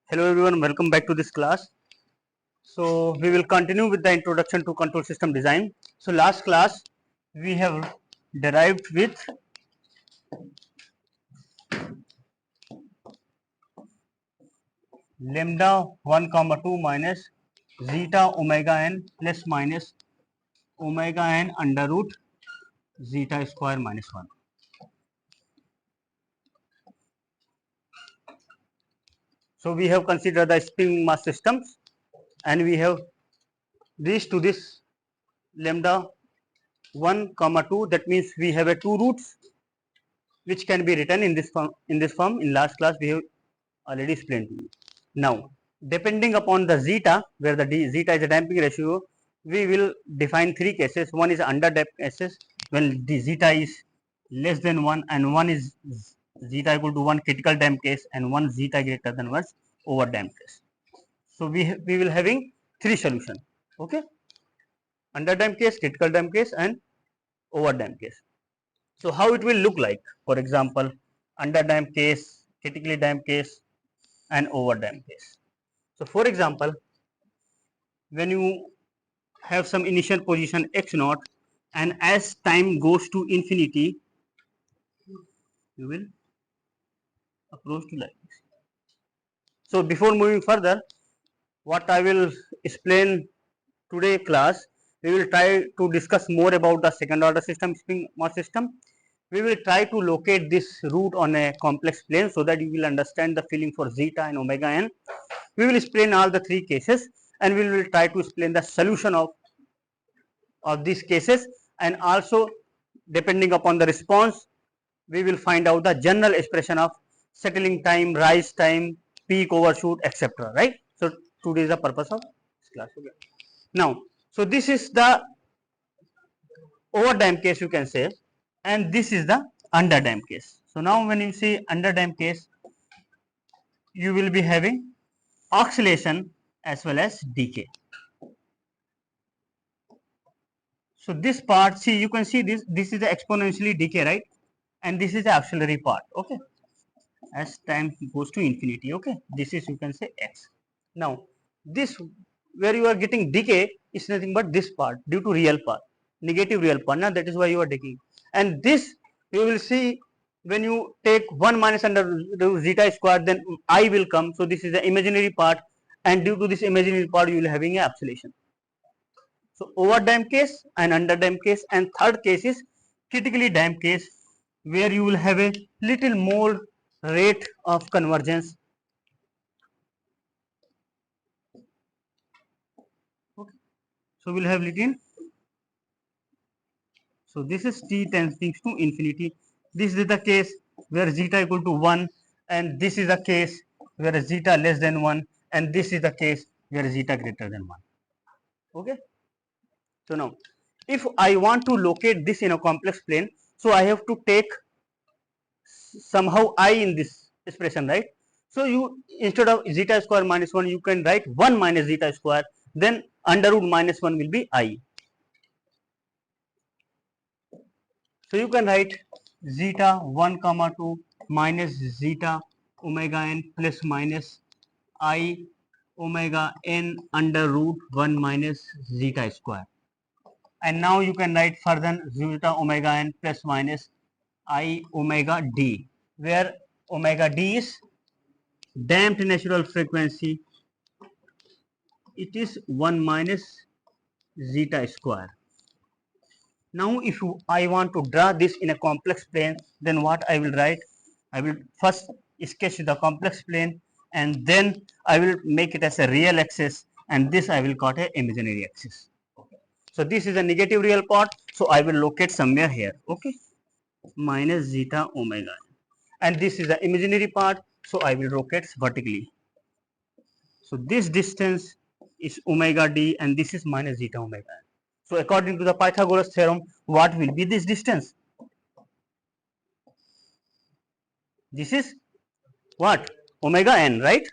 Hello everyone, welcome back to this class. So we will continue with the introduction to control system design. So last class we have derived with lambda 1 comma 2 minus zeta omega n plus minus omega n under root zeta square minus 1. So we have considered the spring mass systems and we have reached to this lambda 1 comma 2. That means we have a two roots which can be written in this form. In last class we have already explained to you. Now, depending upon the zeta, where the zeta is a damping ratio, we will define three cases. One is under damped cases when the zeta is less than 1, and one is zeta equal to 1 critical damped case, and one zeta greater than 1 over damped case. So we will having three solutions. Okay, under damped case, critical damped case, and over damped case. So how it will look like? For example, under damped case, critically damped case, and over damped case. So for example, when you have some initial position x naught, and as time goes to infinity, you will approach to like this. So before moving further, what I will explain today class, we will try to discuss more about the second order system, spring mass system. We will try to locate this root on a complex plane so that you will understand the feeling for zeta and omega n. We will explain all the three cases and we will try to explain the solution of these cases, and also depending upon the response we will find out the general expression of settling time, rise time, peak, overshoot, etc. Right. So today is the purpose of this class. Okay. Now, so this is the over damped case, you can say, and this is the under damped case. So now when you see under damped case, you will be having oscillation as well as decay. So this part, see, you can see this is the exponentially decay, right, and this is the auxiliary part. Okay, as time goes to infinity. Okay, this is, you can say, x. Now this where you are getting decay is nothing but this part due to real part, negative real part. Now that is why you are decaying, and this you will see when you take 1 minus under root zeta square, then I will come. So this is the imaginary part, and due to this imaginary part you will having a oscillation. So over damped case and under damped case, and third case is critically damped case, where you will have a little more rate of convergence. Okay. So we'll have little. So this is t tends to infinity. This is the case where zeta equal to 1, and this is the case where zeta less than 1, and this is the case where zeta greater than 1. Okay. So now, if I want to locate this in a complex plane, so I have to take somehow I in this expression, right? So you, instead of zeta square minus 1, you can write 1 minus zeta square, then under root minus 1 will be I. So you can write zeta 1 comma 2 minus zeta omega n plus minus I omega n under root 1 minus zeta square. And now you can write further zeta omega n plus minus I omega d, where omega d is damped natural frequency. It is 1 minus zeta square. Now if I want to draw this in a complex plane, then what I will write? I will first sketch the complex plane, and then I will make it as a real axis, and this I will call a imaginary axis. So this is a negative real part, so I will locate somewhere here. Okay, minus zeta omega, and this is the imaginary part, so I will locate vertically. So this distance is omega d, and this is minus zeta omega. So according to the Pythagoras theorem, what will be this distance? This is what? Omega n, right?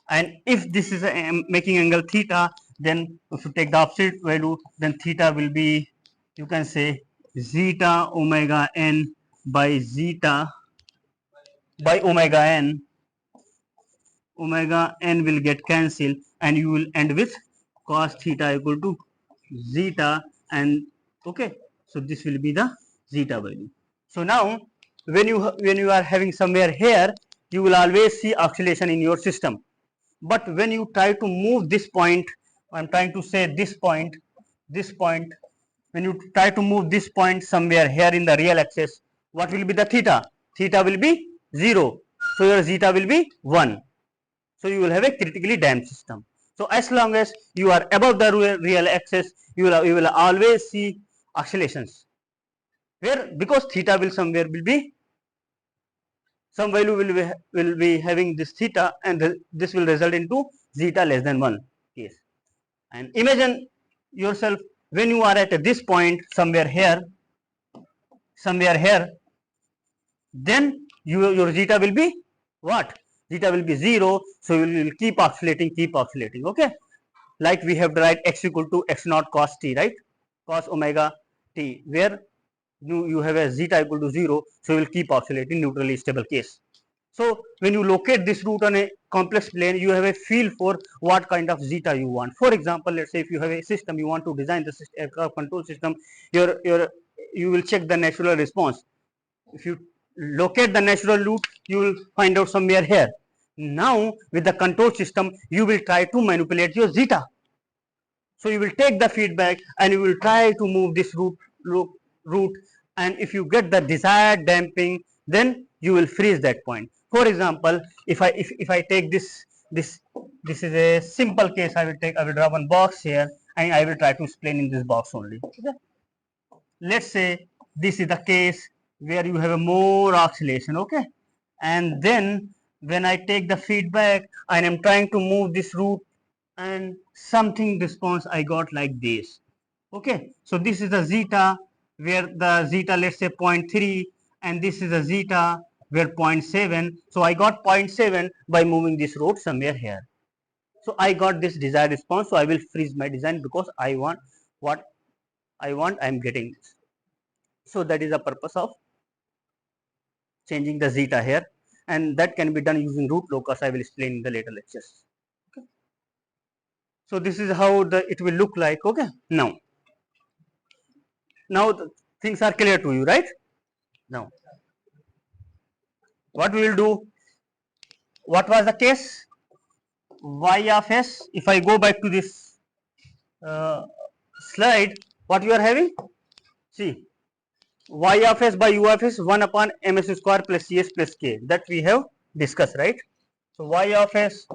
And if this is making angle theta, then if you take the opposite value, then theta will be, you can say, zeta omega n by zeta by omega n omega n will get cancelled, and you will end with cos theta equal to zeta, and okay, so this will be the zeta value. So now when you are having somewhere here, you will always see oscillation in your system. But when you try to move this point, I'm trying to say this point, when you try to move this point somewhere here in the real axis, what will be the theta? Theta will be 0. So your zeta will be 1. So you will have a critically damped system. So as long as you are above the real axis, you will always see oscillations. Where because theta will somewhere will be some value will be having this theta, and this will result into zeta less than 1 case. And imagine yourself when you are at this point somewhere here, then your zeta will be what? Zeta will be 0, so you will keep oscillating, okay. Like we have to write x equal to x naught cos t, right? Cos omega t, where you have a zeta equal to 0, so you will keep oscillating neutrally stable case. So when you locate this root on a complex plane, you have a feel for what kind of zeta you want. For example, let's say if you have a system, you want to design the aircraft control system, you will check the natural response. If you locate the natural root, you will find out somewhere here. Now with the control system, you will try to manipulate your zeta. So you will take the feedback and you will try to move this root, and if you get the desired damping, then you will freeze that point. For example, if I take this is a simple case. I will draw one box here, and I will try to explain in this box only. Okay? Let's say this is the case where you have a more oscillation, okay, and then when I take the feedback and I'm trying to move this root, and something response I got like this, okay. So this is the zeta, where the zeta, let's say 0.3, and this is a zeta where 0.7. So I got 0.7 by moving this root somewhere here. So I got this desired response, so I will freeze my design because I want what I want, I am getting this. So that is the purpose of changing the zeta here, and that can be done using root locus. I will explain in the later lectures. Okay. So this is how it will look like. Okay. Now the things are clear to you, right? Now what we will do? What was the case? Y of s. If I go back to this uh, slide, what you are having? See, y of s by u of s 1 upon ms square plus cs plus k, that we have discussed, right? So y of s,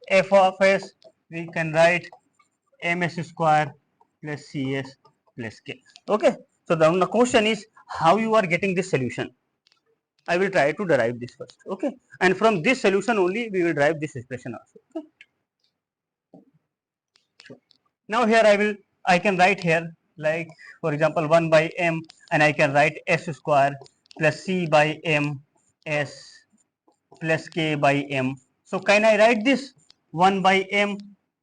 f of s, we can write ms square plus cs plus k. Okay. So the question is how you are getting this solution. I will try to derive this first. Okay. And from this solution only we will derive this expression also. Okay. Now here I can write here, like for example 1 by m, and I can write s square plus c by m s plus k by m. So can I write this 1 by m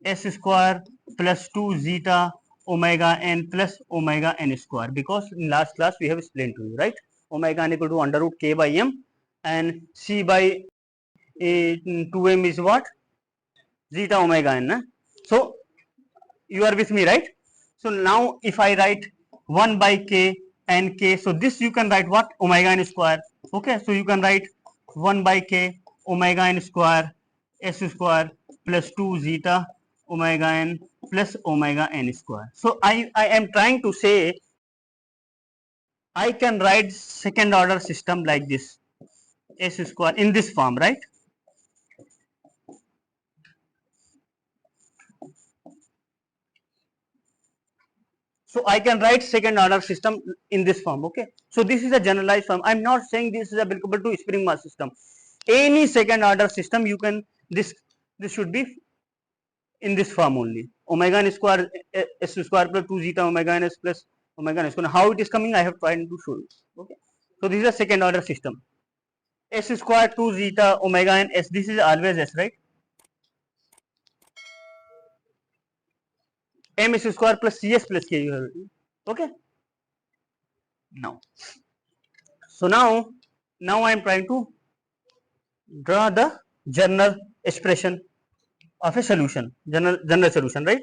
s square plus 2 zeta omega n plus omega n square, because in last class we have explained to you, right? Omega n equal to under root k by m, and c by 2m is what? Zeta omega n. So you are with me, right? So now if I write 1 by k and k, so this you can write what? Omega n square. Okay, so you can write 1 by k omega n square s square plus 2 zeta omega n plus omega n square. So I am trying to say I can write second order system like this, s square in this form, right? So I can write second order system in this form. Okay. So this is a generalized form. I'm not saying this is applicable to spring mass system. Any second order system you can, this should be in this form only. Omega n square s square plus 2 zeta omega n s plus omega n square. How it is coming, I have tried to show you. Okay. So this is a second order system. S square 2 zeta omega n s. This is always s, right? M s square plus cs plus k you have. Okay. Now. So now I am trying to draw the general expression of a solution, general solution, right?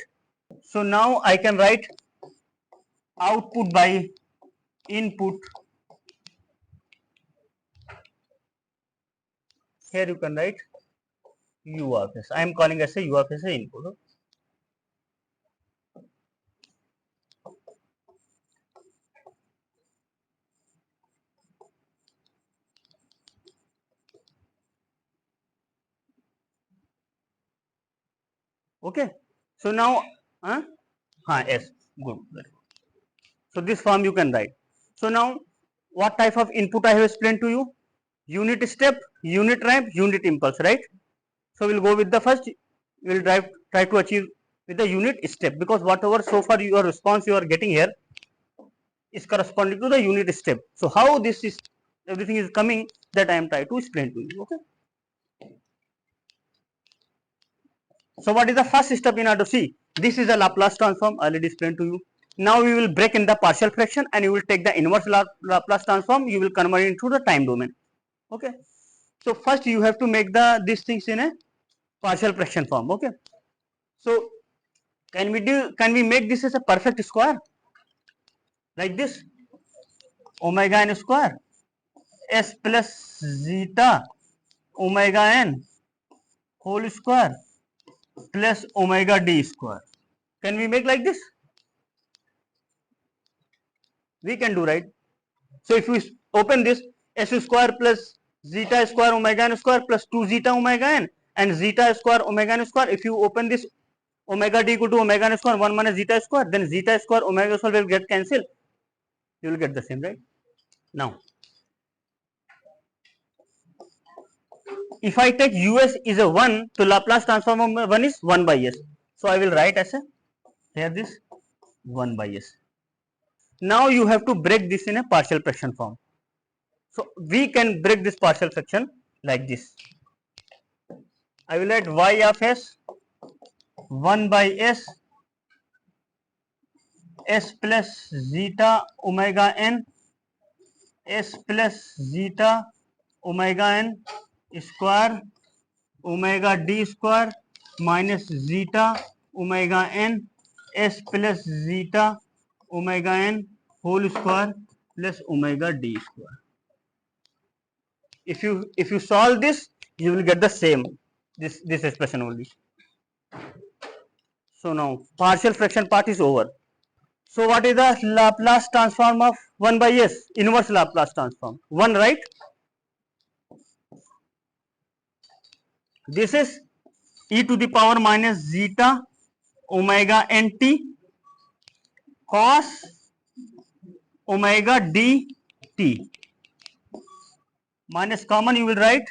So now I can write output by input. Here you can write u of s. I am calling as a u of s a input. Okay. So now, yes, good. So this form you can write. So now, what type of input I have explained to you? Unit step, unit ramp, unit impulse, right? So we'll go with the first. We'll try to achieve with the unit step, because whatever so far your response you are getting here is corresponding to the unit step. So how this is everything is coming, that I am trying to explain to you. Okay. So what is the first step in order to see? This is a Laplace transform, already explained to you. Now we will break in the partial fraction and you will take the inverse Laplace transform, you will convert it into the time domain. Okay. So first you have to make these things in a partial fraction form. Okay. So can we make this as a perfect square? Like this, omega n square s plus zeta omega n whole square plus omega d square. Can we make like this? We can do, right? So if we open this, s square plus zeta square omega n square plus 2 zeta omega n and zeta square omega n square, if you open this omega d equal to omega n square 1 minus zeta square, then zeta square omega square will get cancelled. You will get the same, right? Now, if I take us is a 1, so Laplace transform of 1 is 1 by s. So I will write as a here this 1 by s. Now you have to break this in a partial fraction form. So we can break this partial fraction like this. I will write y of s 1 by s plus zeta omega n s plus zeta omega n square omega d square minus zeta omega n s plus zeta omega n whole square plus omega d square. If you solve this, you will get the same this expression only. So now partial fraction part is over. So what is the Laplace transform of 1 by s? Inverse Laplace transform 1, right? This is e to the power minus zeta omega nt cos omega dt minus common you will write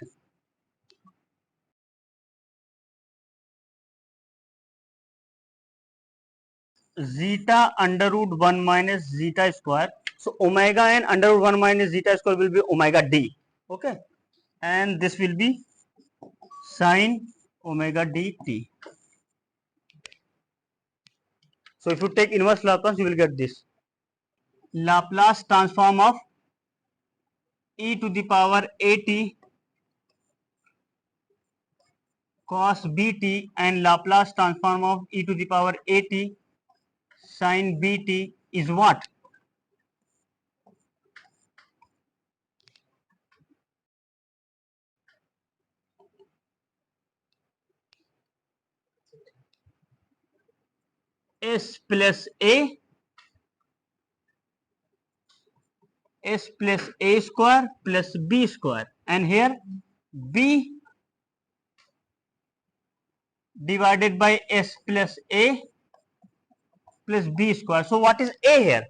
zeta under root 1 minus zeta square. So omega n under root 1 minus zeta square will be omega d. Okay. And this will be sin omega dt. So if you take inverse Laplace, you will get this. Laplace transform of e to the power at cos bt and Laplace transform of e to the power at sin bt is what? S plus a square plus b square, and here b divided by s plus a plus b square. So what is a here?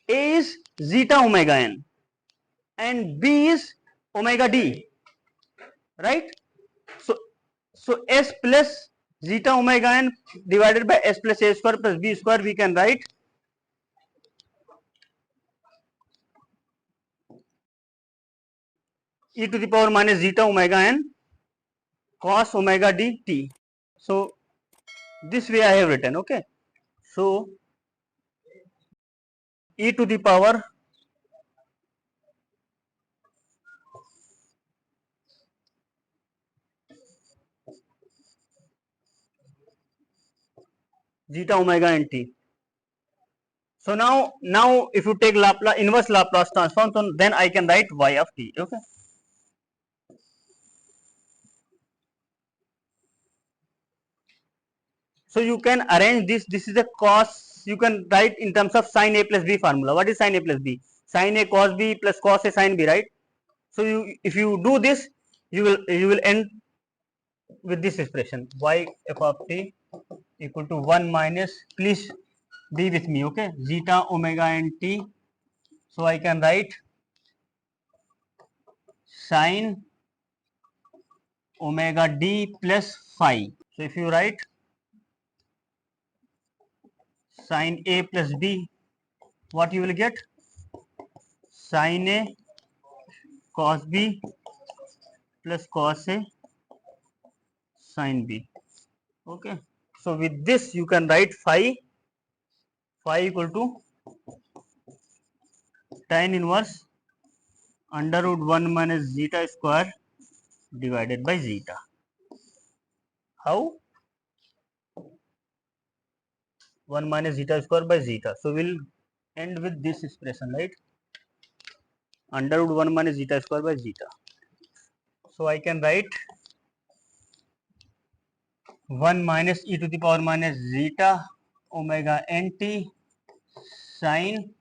A is zeta omega n and b is omega d, right? So s plus zeta omega n divided by s plus a square plus b square, we can write e to the power minus zeta omega n cos omega dt. So this way I have written. Okay. So e to the power zeta omega and t. So now if you take Laplace inverse Laplace transform, so then I can write y of t. Okay. So you can arrange this. This is a cos. You can write in terms of sin a plus b formula. What is sin a plus b? Sin a cos b plus cos a sin b, right? So if you do this, you will end with this expression y f of t equal to 1 minus, please be with me, okay, zeta omega and t. So I can write sin omega d plus phi. So if you write sin a plus b, what you will get? Sin a cos b plus cos a sin b. Okay. So with this you can write phi equal to tan inverse under root 1 minus zeta square divided by zeta. How? 1 minus zeta square by zeta. So we'll end with this expression, right? Under root 1 minus zeta square by zeta. So I can write 1 minus e to the power minus zeta omega nt sin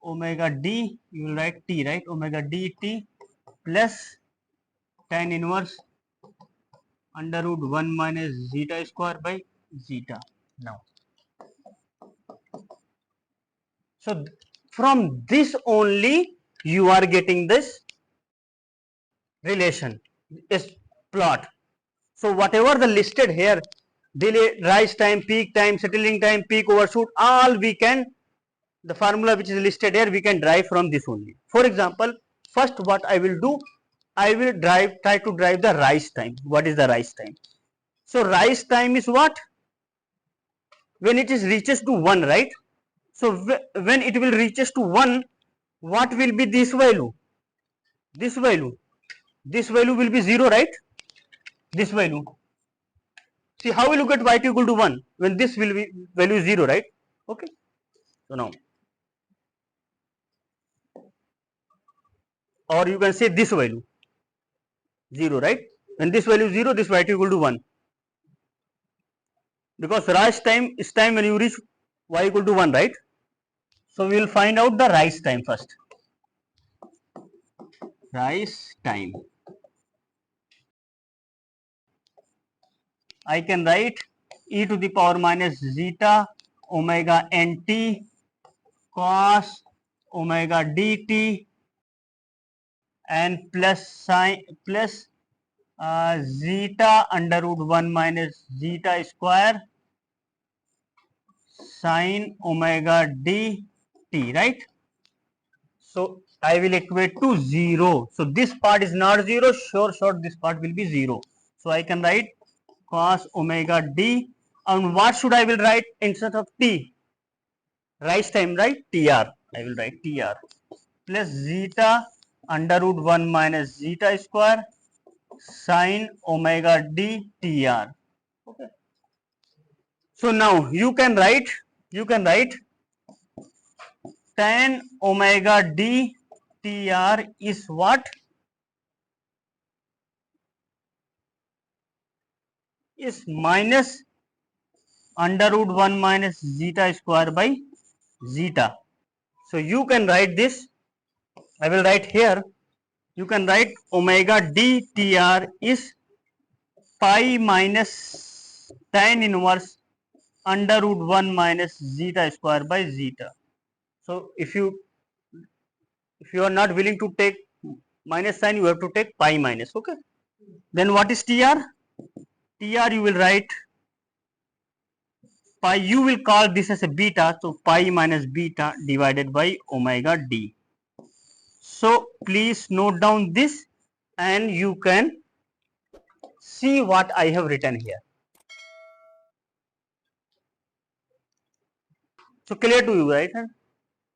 omega d, you will write t, right? Omega dt plus tan inverse under root 1 minus zeta square by zeta. Now, so from this only you are getting this relation, is plot. So whatever the listed here, delay, rise time, peak time, settling time, peak overshoot, all we can, the formula which is listed here, we can derive from this only. For example, first what I will do, I will try to derive the rise time. What is the rise time? So rise time is what? When it is reaches to 1, right? So when it will reaches to 1, what will be this value? This value. This value will be 0, right? This value. See, how will you get y equal to 1 when this will be value 0, right? Okay. So now, or you can say this value 0, right? When this value is 0, this y equal to 1. Because rise time is time when you reach y equal to 1, right? So we will find out the rise time first. Rise time. I can write e to the power minus zeta omega nt cos omega dt and plus sin plus zeta under root 1 minus zeta square sin omega dt, right? So I will equate to 0. So this part is not 0, sure this part will be 0. So I can write cos omega d, and what should I will write instead of t? Rise time, right? tr. I will write tr plus zeta under root 1 minus zeta square sin omega d tr. Okay. So now you can write tan omega d tr is what? Is minus under root 1 minus zeta square by zeta. So you can write this, I will write here, you can write omega d tr is pi minus tan inverse under root 1 minus zeta square by zeta. So if you are not willing to take minus sign, you have to take pi minus, okay. Then what is tr? Tr you will write pi, you will call this as a beta, so pi minus beta divided by omega d. So please note down this and you can see what I have written here. So clear to you, right?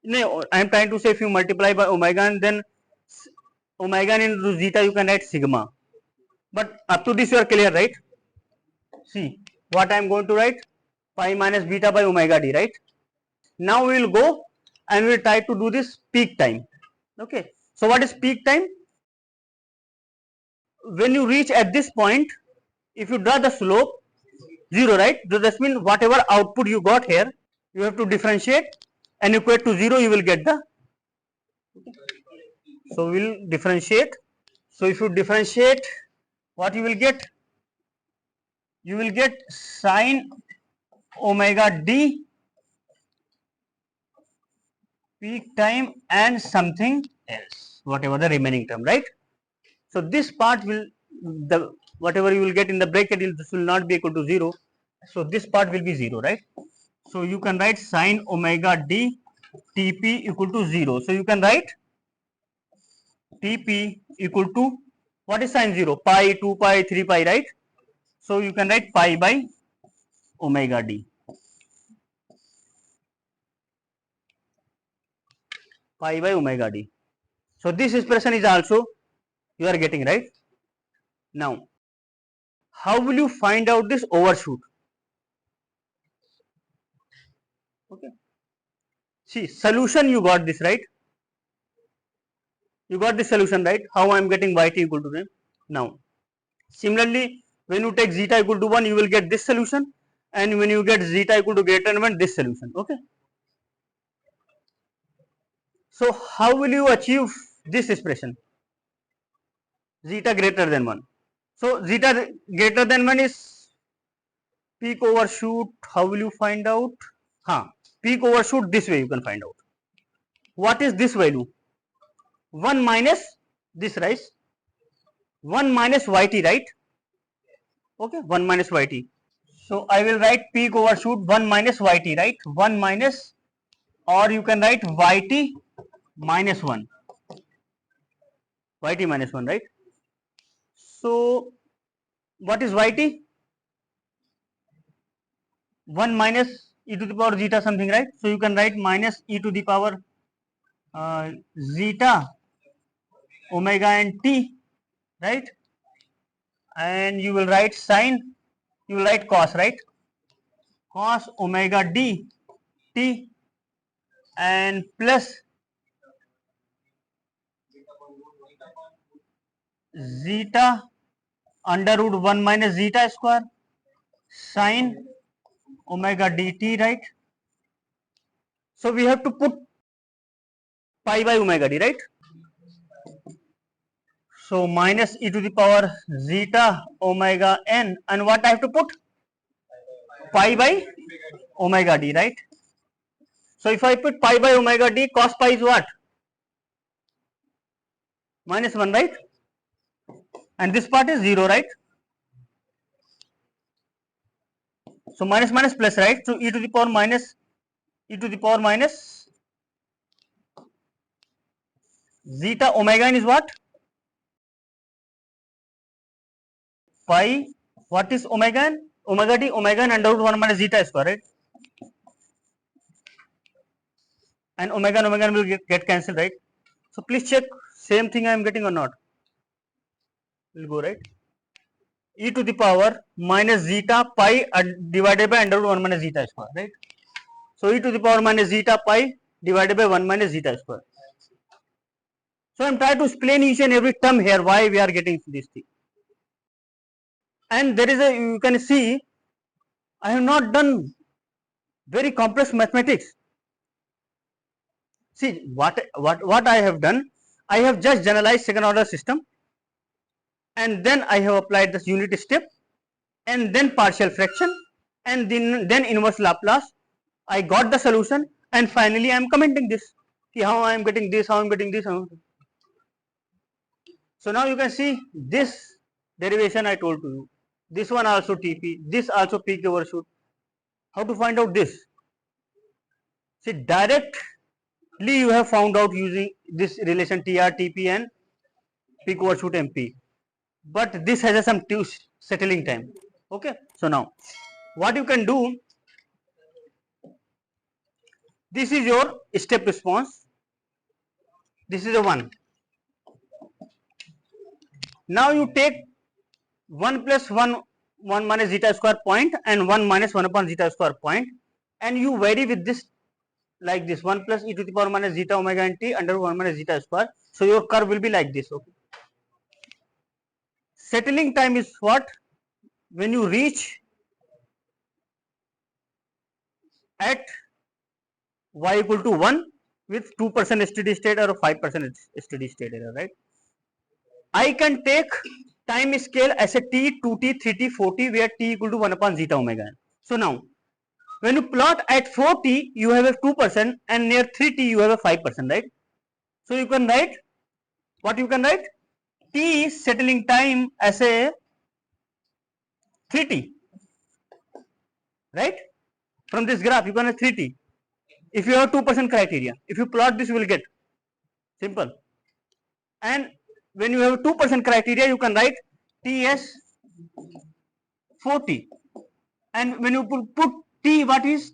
No, I am trying to say if you multiply by omega and then omega into zeta, you can write sigma. But up to this you are clear, right? See what I am going to write. pi minus beta by omega d, right? Now we will go and we will try to do this peak time. Okay, so what is peak time? When you reach at this point, if you draw the slope 0, right? So that means whatever output you got here, you have to differentiate and equate to 0, you will get the. So we will differentiate. So if you differentiate, what you will get? You will get sine omega d peak time and something else, whatever the remaining term, right? So this part will, the whatever you will get in the bracket, this will not be equal to 0. So this part will be 0, right? So you can write sine omega d Tp equal to 0. So you can write Tp equal to, what is sine 0? Pi, 2 pi, 3 pi, right? So you can write pi by omega d. Pi by omega d. So this expression is also you are getting, right? Now, how will you find out this overshoot? Okay. See, solution you got this, right? You got this solution, right? How I am getting yt equal to them. Now, similarly, when you take zeta equal to 1, you will get this solution, and when you get zeta equal to greater than 1, this solution. Okay. So how will you achieve this expression? Zeta greater than 1. So zeta greater than 1 is peak overshoot. How will you find out? Peak overshoot this way you can find out. What is this value? 1 minus this, right? 1 minus yt, right? Okay, 1 minus yt. So I will write peak overshoot 1 minus yt, right? 1 minus, or you can write yt minus 1. Yt minus 1, right? So what is yt? 1 minus e to the power zeta something, right? So you can write minus e to the power zeta omega and t, right? And you will write sine, you will write cos, right? Cos omega d t and plus zeta under root 1 minus zeta square sine omega dt, right? So we have to put pi by omega d, right? So minus e to the power zeta omega n, and what I have to put? Pi by omega d, right? So if I put pi by omega d, cos pi is what? Minus 1, right? And this part is 0, right? So minus minus plus, right? So e to the power minus zeta omega n is what? Pi. What is omega n? Omega d, omega n under root 1 minus zeta square, right? And omega n will get cancelled, right? So please check same thing I am getting or not. Will go, right? E to the power minus zeta pi divided by under root 1 minus zeta square, right? So e to the power minus zeta pi divided by 1 minus zeta square. So I am trying to explain each and every term here why we are getting this thing. And there is a, you can see, I have not done very complex mathematics. See what I have done, I have just generalized second order system, and then I have applied this unit step, and then partial fraction, and then inverse Laplace. I got the solution, and finally I am commenting this. See how I am getting this, how I am getting this. So now you can see this derivation I told to you. This one also TP, this also peak overshoot. How to find out this? See, directly you have found out using this relation TR, TP and peak overshoot MP. But this has some settling time. Okay. So now what you can do, this is your step response. This is a 1. Now you take 1 plus 1 1 minus zeta square point and 1 minus 1 upon zeta square point, and you vary with this like this 1 plus e to the power minus zeta omega n t under 1 minus zeta square. So your curve will be like this. Okay. Settling time is what? When you reach at y equal to 1 with 2% steady state or 5% steady state error, right? I can take time scale as a t, 2t, 3t, 4t, where t equal to 1 upon zeta omega n. So now, when you plot at 4t, you have a 2%, and near 3t, you have a 5%, right? So you can write, what you can write? T is settling time as a 3t, right? From this graph, you can have 3t. If you have 2% criteria, if you plot this, you will get simple. And when you have 2% criteria, you can write T as 4t. And when you put T, what is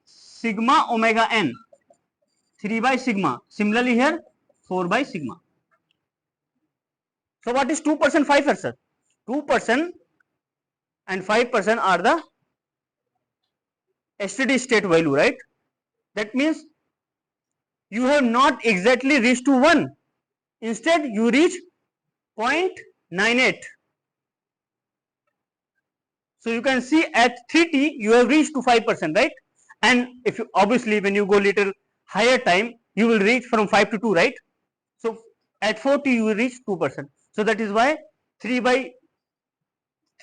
sigma omega n? 3 by sigma. Similarly here, 4 by sigma. So what is 2%, 5%? 2% and 5% are the steady state value, right? That means you have not exactly reached to 1. Instead, you reach 0.98. So you can see at 3t you have reached to 5%, right? And if you obviously when you go little higher time, you will reach from 5 to 2, right? So at 4t you will reach 2%. So that is why 3 by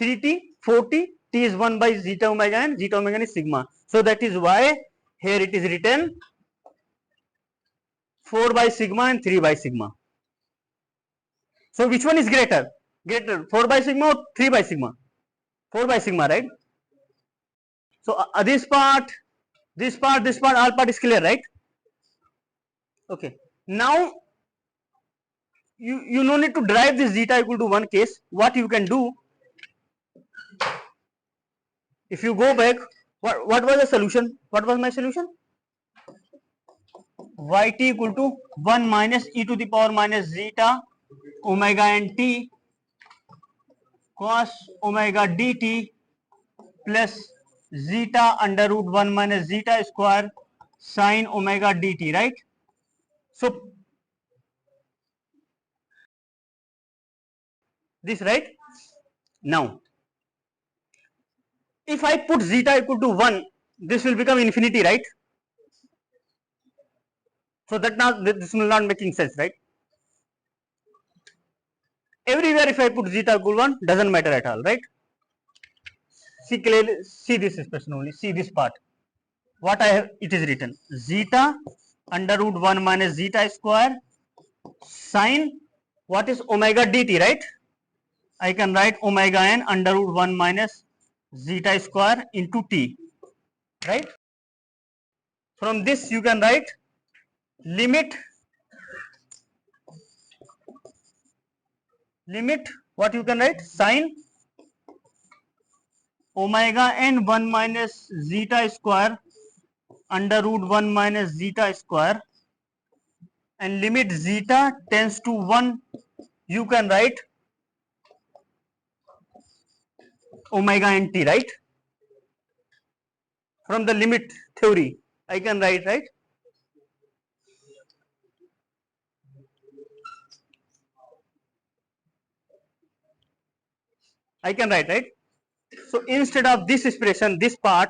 3t, 4t, t is 1 by zeta omega n, zeta omega n is sigma. So that is why here it is written 4 by sigma and 3 by sigma. So which one is greater? Greater 4 by sigma or 3 by sigma? 4 by sigma, right? So this part, all part is clear, right? Okay. Now you no need to derive this zeta equal to 1 case. What you can do, if you go back, what was the solution? What was my solution? Yt equal to 1 minus e to the power minus zeta omega n t cos omega dt plus zeta under root 1 minus zeta square sin omega dt, right? So this, right? Now if I put zeta equal to 1, this will become infinity, right? So that now this will not making sense, right? Everywhere if I put zeta equal 1, doesn't matter at all, right? See clearly, see this expression only, see this part. What I have, it is written zeta under root 1 minus zeta square sin, what is omega dt, right? I can write omega n under root 1 minus zeta square into t, right? From this you can write limit what you can write sin omega n 1 minus zeta square under root 1 minus zeta square, and limit zeta tends to 1, you can write omega n t, right? From the limit theory I can write, right? I can write, right? So instead of this expression, this part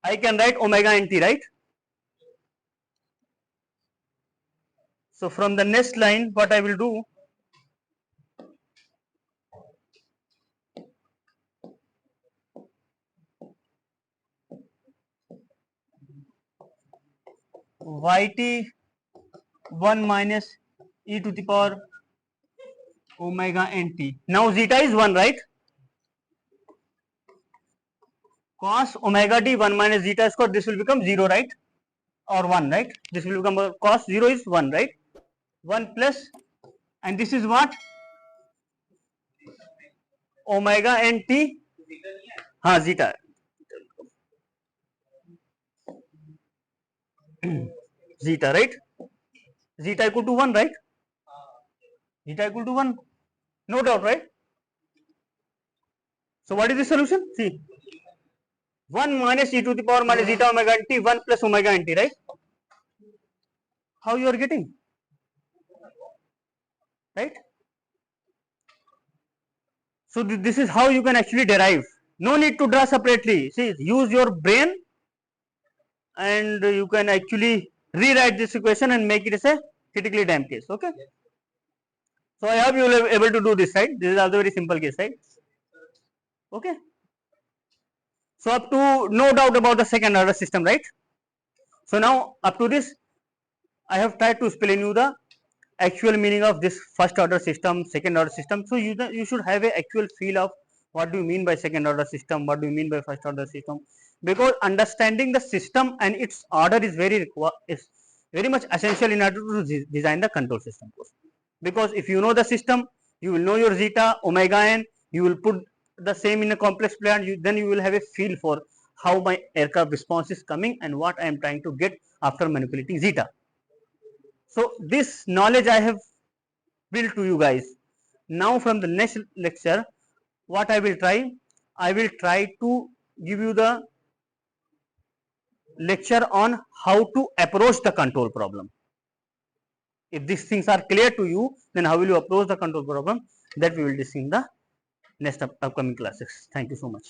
I can write omega n t, right? So from the next line what I will do, yt 1 minus e to the power omega n t. Now zeta is 1, right? Cos omega t 1 minus zeta square, this will become 0, right? Or 1, right? This will become cos 0 is 1, right? 1 plus, and this is what? Omega n t, zeta. Zeta, right? Zeta equal to 1, right? zeta equal to 1. No doubt, right? So what is the solution? See, 1 minus e to the power minus zeta omega t, 1 plus omega t, right? How you are getting, right? So this is how you can actually derive. No need to draw separately. See, use your brain and you can actually rewrite this equation and make it as a critically damped case. Okay. So I hope you will be able to do this, right? This is also very simple case, right? Okay. So up to no doubt about the second order system, right? So now up to this, I have tried to explain you the actual meaning of this first order system, second order system. So you should have a actual feel of what do you mean by second order system, what do you mean by first order system, because understanding the system and its order is very much essential in order to design the control system. Because if you know the system, you will know your zeta, omega n, you will put the same in a complex plan, then you will have a feel for how my aircraft response is coming and what I am trying to get after manipulating zeta. So this knowledge I have built to you guys. Now from the next lecture, what I will try to give you the lecture on how to approach the control problem. If these things are clear to you, then how will you approach the control problem? That we will discuss in the next upcoming classes. Thank you so much.